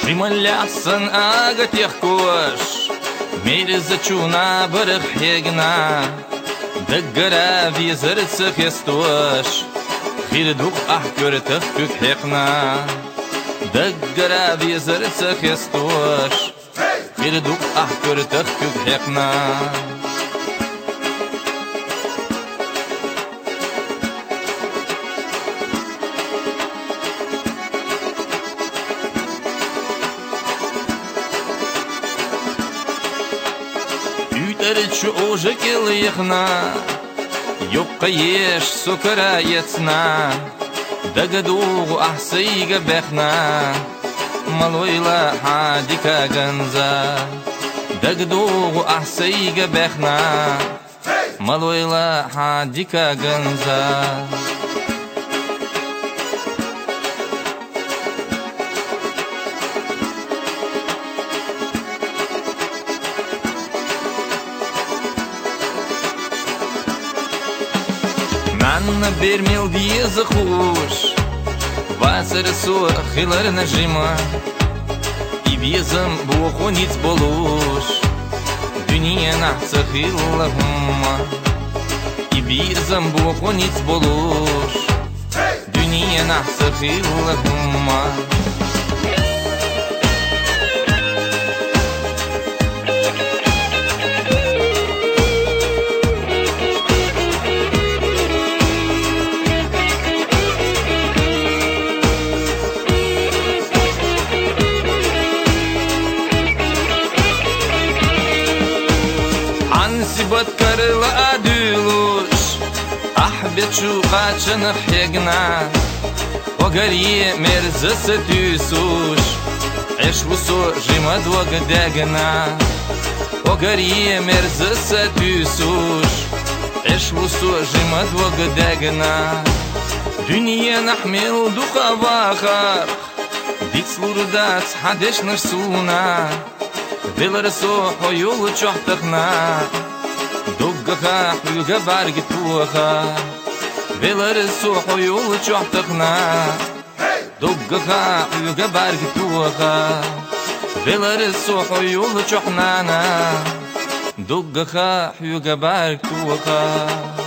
Жималясан агат яхкош Мейризачуна барых хегна Даггара визарцах ястош Хирдук ахкёртах күк хекна Даггара визарцах ястош Хирдук ахкёртах күк хекна Ütärçü oje kelihna Yokka yeş sokara yetsna Dagadugu ahsayga bexna Maloyla hadika ganza Dagadugu ahsayga bexna Maloyla hadika ganza Манна бермел диеза хуш Васыры су хилар нажима И визам буху ниц болуш Дүния нахца хиллагумма И визам буху ниц болуш Дүния нахца хиллагумма Сибат карыла адылуш Ахбет шуқачын хегна Огарье мерзысы тюсуш Эшвусу жимад вагдагна Огарье мерзысы тюсуш Эшвусу жимад вагдагна Дүния нахмел духа вахар Дицлурдац хадеш нарсуна Беларсо хоюлу чохтахна Дуггаха хуйга барги туаха Беларсо хоюлу чохтахна Дуггаха хуйга барги туаха Беларсо хоюлу чохнана Дуггаха хуйга барги туаха